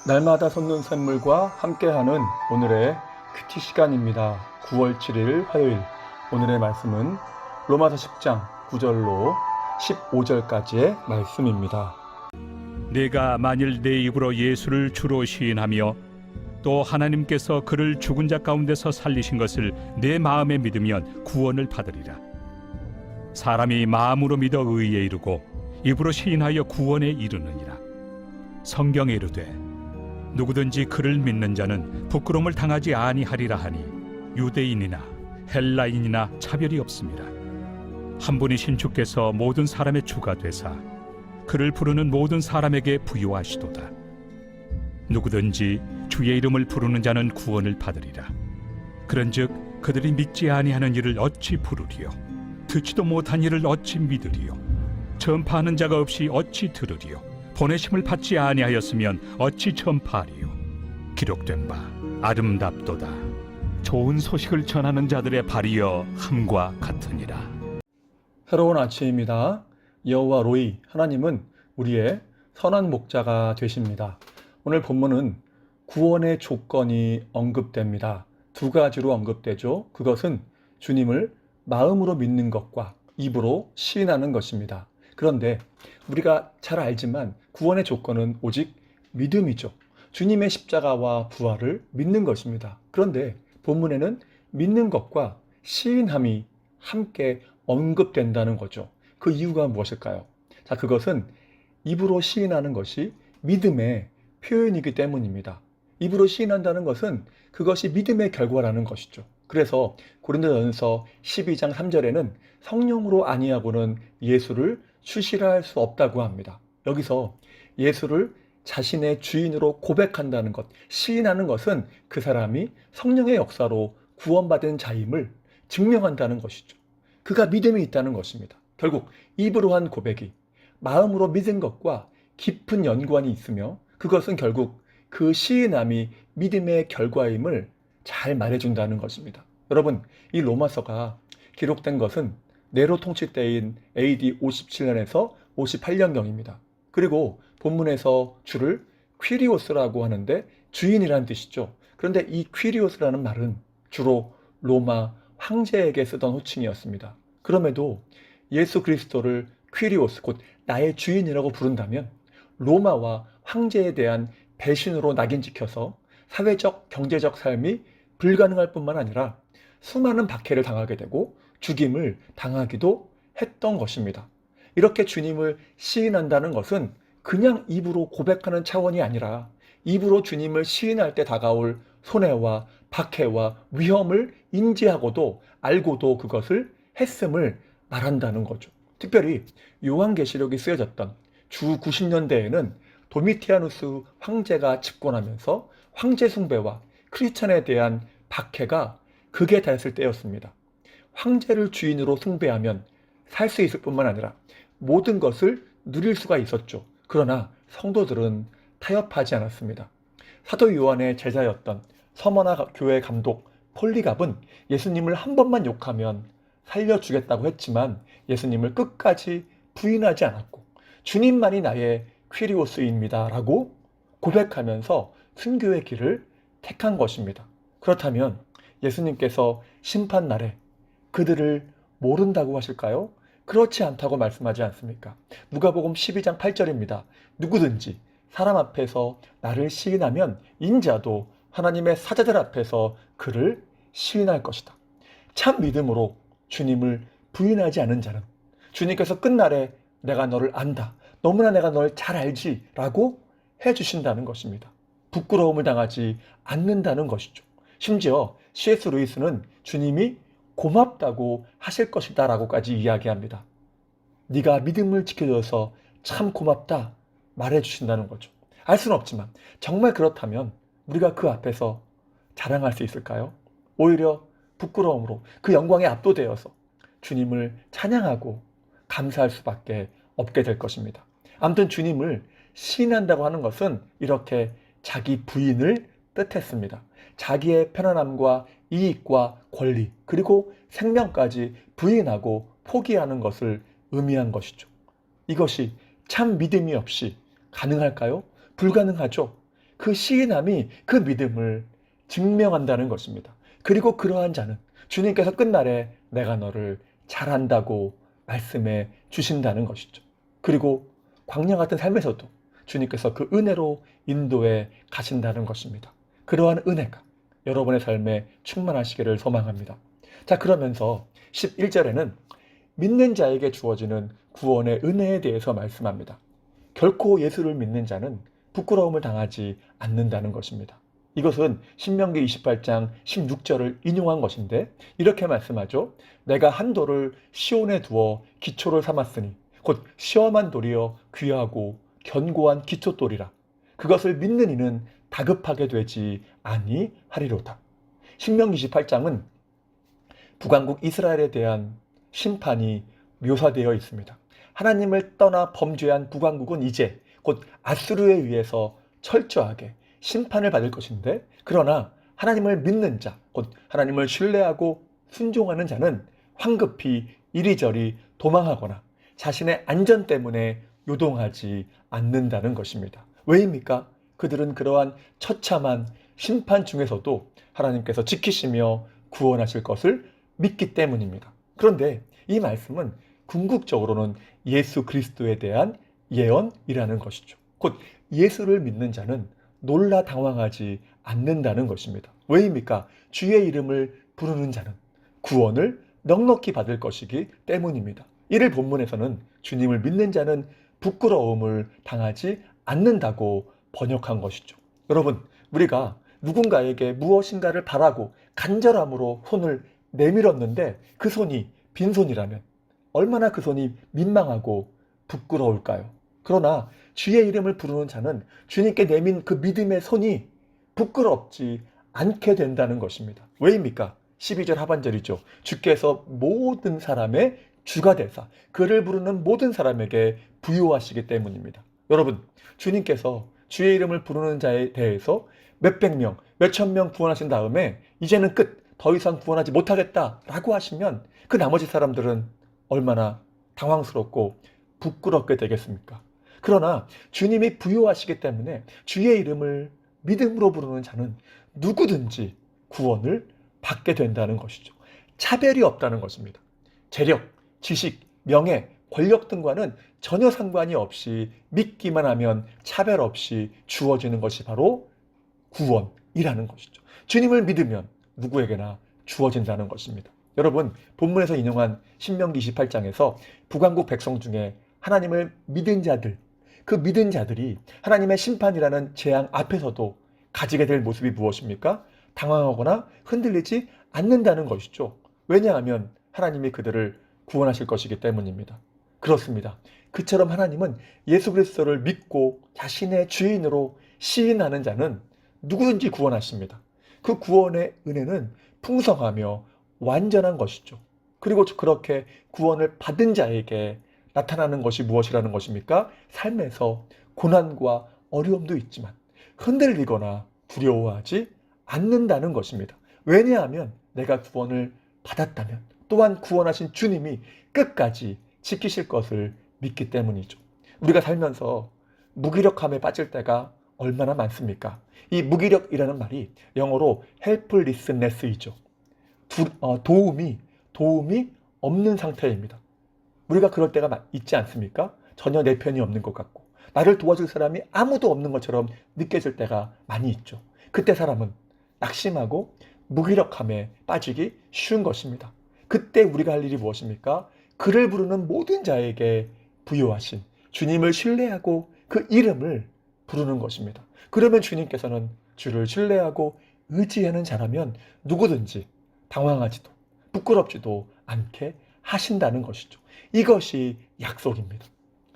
날마다 솟는 샘물과 함께하는 오늘의 큐티 시간입니다. 9월 7일 화요일, 오늘의 말씀은 로마서 10장 9절로 15절까지의 말씀입니다. 네가 만일 내 입으로 예수를 주로 시인하며 또 하나님께서 그를 죽은 자 가운데서 살리신 것을 내 마음에 믿으면 구원을 받으리라. 사람이 마음으로 믿어 의에 이르고 입으로 시인하여 구원에 이르느니라. 성경에 이르되 누구든지 그를 믿는 자는 부끄러움을 당하지 아니하리라 하니 유대인이나 헬라인이나 차별이 없습니다. 한 분이신 주께서 모든 사람의 주가 되사 그를 부르는 모든 사람에게 부요하시도다. 누구든지 주의 이름을 부르는 자는 구원을 받으리라. 그런즉 그들이 믿지 아니하는 일을 어찌 부르리요? 듣지도 못한 일을 어찌 믿으리요? 전파하는 자가 없이 어찌 들으리요? 보내심을 받지 아니하였으면 어찌 전파하리요? 기록된 바 아름답도다. 좋은 소식을 전하는 자들의 발이여 함과 같으니라. 새로운 아침입니다. 여호와 로이 하나님은 우리의 선한 목자가 되십니다. 오늘 본문은 구원의 조건이 언급됩니다. 두 가지로 언급되죠. 그것은 주님을 마음으로 믿는 것과 입으로 시인하는 것입니다. 그런데 우리가 잘 알지만 구원의 조건은 오직 믿음이죠. 주님의 십자가와 부활을 믿는 것입니다. 그런데 본문에는 믿는 것과 시인함이 함께 언급된다는 거죠. 그 이유가 무엇일까요? 자, 그것은 입으로 시인하는 것이 믿음의 표현이기 때문입니다. 입으로 시인한다는 것은 그것이 믿음의 결과라는 것이죠. 그래서 고린도전서 12장 3절에는 성령으로 아니하고는 예수를 추시할 수 없다고 합니다. 여기서 예수를 자신의 주인으로 고백한다는 것, 시인하는 것은 그 사람이 성령의 역사로 구원받은 자임을 증명한다는 것이죠. 그가 믿음이 있다는 것입니다. 결국 입으로 한 고백이 마음으로 믿은 것과 깊은 연관이 있으며 그것은 결국 그 시인함이 믿음의 결과임을 잘 말해준다는 것입니다. 여러분, 이 로마서가 기록된 것은 네로 통치 때인 AD 57년에서 58년경입니다. 그리고 본문에서 주를 퀴리오스라고 하는데 주인이라는 뜻이죠. 그런데 이 퀴리오스라는 말은 주로 로마 황제에게 쓰던 호칭이었습니다. 그럼에도 예수 그리스도를 퀴리오스, 곧 나의 주인이라고 부른다면 로마와 황제에 대한 배신으로 낙인 찍혀서 사회적, 경제적 삶이 불가능할 뿐만 아니라 수많은 박해를 당하게 되고 죽임을 당하기도 했던 것입니다. 이렇게 주님을 시인한다는 것은 그냥 입으로 고백하는 차원이 아니라 입으로 주님을 시인할 때 다가올 손해와 박해와 위험을 인지하고도 알고도 그것을 했음을 말한다는 거죠. 특별히 요한계시록이 쓰여졌던 주 90년대에는 도미티아누스 황제가 집권하면서 황제 숭배와 크리스천에 대한 박해가 극에 달했을 때였습니다. 황제를 주인으로 숭배하면 살 수 있을 뿐만 아니라 모든 것을 누릴 수가 있었죠. 그러나 성도들은 타협하지 않았습니다. 사도 요한의 제자였던 서머나 교회 감독 폴리갑은 예수님을 한 번만 욕하면 살려주겠다고 했지만 예수님을 끝까지 부인하지 않았고 주님만이 나의 퀴리오스입니다 라고 고백하면서 순교의 길을 택한 것입니다. 그렇다면 예수님께서 심판날에 그들을 모른다고 하실까요? 그렇지 않다고 말씀하지 않습니까? 누가복음 12장 8절입니다. 누구든지 사람 앞에서 나를 시인하면 인자도 하나님의 사자들 앞에서 그를 시인할 것이다. 참 믿음으로 주님을 부인하지 않은 자는 주님께서 끝날에 내가 너를 안다. 너무나 내가 널 잘 알지 라고 해주신다는 것입니다. 부끄러움을 당하지 않는다는 것이죠. 심지어 C.S. 루이스는 주님이 고맙다고 하실 것이다 라고까지 이야기합니다. 네가 믿음을 지켜줘서 참 고맙다 말해주신다는 거죠. 알 수는 없지만 정말 그렇다면 우리가 그 앞에서 자랑할 수 있을까요? 오히려 부끄러움으로 그 영광에 압도되어서 주님을 찬양하고 감사할 수밖에 없게 될 것입니다. 아무튼 주님을 시인한다고 하는 것은 이렇게 자기 부인을 뜻했습니다. 자기의 편안함과 이익과 권리 그리고 생명까지 부인하고 포기하는 것을 의미한 것이죠. 이것이 참 믿음이 없이 가능할까요? 불가능하죠. 그 시인함이 그 믿음을 증명한다는 것입니다. 그리고 그러한 자는 주님께서 끝날에 내가 너를 잘한다고 말씀해 주신다는 것이죠. 그리고 광야 같은 삶에서도 주님께서 그 은혜로 인도해 가신다는 것입니다. 그러한 은혜가 여러분의 삶에 충만하시기를 소망합니다. 자, 그러면서 11절에는 믿는 자에게 주어지는 구원의 은혜에 대해서 말씀합니다. 결코 예수를 믿는 자는 부끄러움을 당하지 않는다는 것입니다. 이것은 신명기 28장 16절을 인용한 것인데 이렇게 말씀하죠. 내가 한 돌을 시온에 두어 기초를 삼았으니 곧 시험한 돌이여 귀하고 견고한 기초돌이라. 그것을 믿는 이는 다급하게 되지 아니하리로다. 신명기 28장은 북왕국 이스라엘에 대한 심판이 묘사되어 있습니다. 하나님을 떠나 범죄한 북왕국은 이제 곧 아수르에 의해서 철저하게 심판을 받을 것인데, 그러나 하나님을 믿는 자, 곧 하나님을 신뢰하고 순종하는 자는 황급히 이리저리 도망하거나 자신의 안전 때문에 요동하지 않는다는 것입니다. 왜입니까? 그들은 그러한 처참한 심판 중에서도 하나님께서 지키시며 구원하실 것을 믿기 때문입니다. 그런데 이 말씀은 궁극적으로는 예수 그리스도에 대한 예언이라는 것이죠. 곧 예수를 믿는 자는 놀라 당황하지 않는다는 것입니다. 왜입니까? 주의 이름을 부르는 자는 구원을 넉넉히 받을 것이기 때문입니다. 이를 본문에서는 주님을 믿는 자는 부끄러움을 당하지 않는다고 번역한 것이죠. 여러분, 우리가 누군가에게 무엇인가를 바라고 간절함으로 손을 내밀었는데 그 손이 빈손이라면 얼마나 그 손이 민망하고 부끄러울까요? 그러나 주의 이름을 부르는 자는 주님께 내민 그 믿음의 손이 부끄럽지 않게 된다는 것입니다. 왜입니까? 12절 하반절이죠. 주께서 모든 사람의 주가 되사 그를 부르는 모든 사람에게 부요하시기 때문입니다. 여러분, 주님께서 주의 이름을 부르는 자에 대해서 몇백 명, 몇천 명 구원하신 다음에 이제는 끝, 더 이상 구원하지 못하겠다라고 하시면 그 나머지 사람들은 얼마나 당황스럽고 부끄럽게 되겠습니까? 그러나 주님이 부요하시기 때문에 주의 이름을 믿음으로 부르는 자는 누구든지 구원을 받게 된다는 것이죠. 차별이 없다는 것입니다. 재력, 지식, 명예, 권력 등과는 전혀 상관이 없이 믿기만 하면 차별 없이 주어지는 것이 바로 구원이라는 것이죠. 주님을 믿으면 누구에게나 주어진다는 것입니다. 여러분, 본문에서 인용한 신명기 28장에서 북왕국 백성 중에 하나님을 믿은 자들, 그 믿은 자들이 하나님의 심판이라는 재앙 앞에서도 가지게 될 모습이 무엇입니까? 당황하거나 흔들리지 않는다는 것이죠. 왜냐하면 하나님이 그들을 구원하실 것이기 때문입니다. 그렇습니다. 그처럼 하나님은 예수 그리스도를 믿고 자신의 주인으로 시인하는 자는 누구든지 구원하십니다. 그 구원의 은혜는 풍성하며 완전한 것이죠. 그리고 그렇게 구원을 받은 자에게 나타나는 것이 무엇이라는 것입니까? 삶에서 고난과 어려움도 있지만 흔들리거나 두려워하지 않는다는 것입니다. 왜냐하면 내가 구원을 받았다면 또한 구원하신 주님이 끝까지 지키실 것을 믿기 때문이죠. 우리가 살면서 무기력함에 빠질 때가 얼마나 많습니까? 이 무기력이라는 말이 영어로 helplessness이죠. 도움이 없는 상태입니다. 우리가 그럴 때가 있지 않습니까? 전혀 내 편이 없는 것 같고 나를 도와줄 사람이 아무도 없는 것처럼 느껴질 때가 많이 있죠. 그때 사람은 낙심하고 무기력함에 빠지기 쉬운 것입니다. 그때 우리가 할 일이 무엇입니까? 그를 부르는 모든 자에게 부요하신 주님을 신뢰하고 그 이름을 부르는 것입니다. 그러면 주님께서는 주를 신뢰하고 의지하는 자라면 누구든지 당황하지도 부끄럽지도 않게 하신다는 것이죠. 이것이 약속입니다.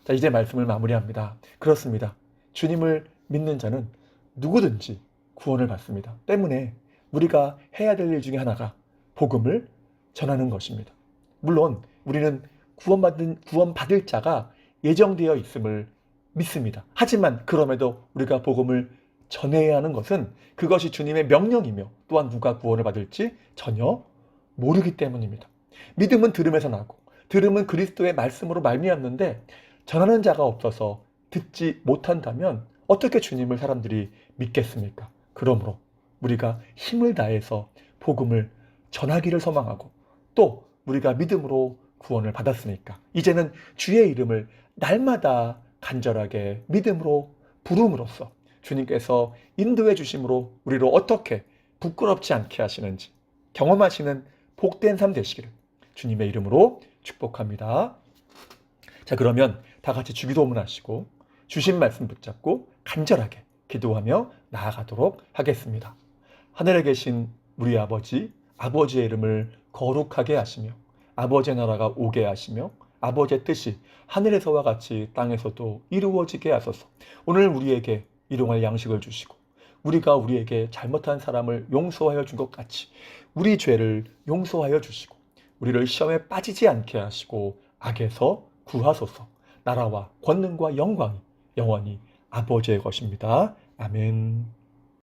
자, 이제 말씀을 마무리합니다. 그렇습니다. 주님을 믿는 자는 누구든지 구원을 받습니다. 때문에 우리가 해야 될 일 중에 하나가 복음을 전하는 것입니다. 물론 우리는 구원받을 자가 예정되어 있음을 믿습니다. 하지만 그럼에도 우리가 복음을 전해야 하는 것은 그것이 주님의 명령이며 또한 누가 구원을 받을지 전혀 모르기 때문입니다. 믿음은 들음에서 나고 들음은 그리스도의 말씀으로 말미암는데 전하는 자가 없어서 듣지 못한다면 어떻게 주님을 사람들이 믿겠습니까? 그러므로 우리가 힘을 다해서 복음을 전하기를 소망하고 또 우리가 믿음으로 구원을 받았으니까 이제는 주의 이름을 날마다 간절하게 믿음으로 부름으로써 주님께서 인도해 주심으로 우리를 어떻게 부끄럽지 않게 하시는지 경험하시는 복된 삶 되시기를 주님의 이름으로 축복합니다. 자, 그러면 다 같이 주기도문 하시고 주신 말씀 붙잡고 간절하게 기도하며 나아가도록 하겠습니다. 하늘에 계신 우리 아버지, 아버지의 이름을 거룩하게 하시며 아버지의 나라가 오게 하시며 아버지의 뜻이 하늘에서와 같이 땅에서도 이루어지게 하소서. 오늘 우리에게 일용할 양식을 주시고 우리가 우리에게 잘못한 사람을 용서하여 준 것 같이 우리 죄를 용서하여 주시고 우리를 시험에 빠지지 않게 하시고 악에서 구하소서. 나라와 권능과 영광이 영원히 아버지의 것입니다. 아멘.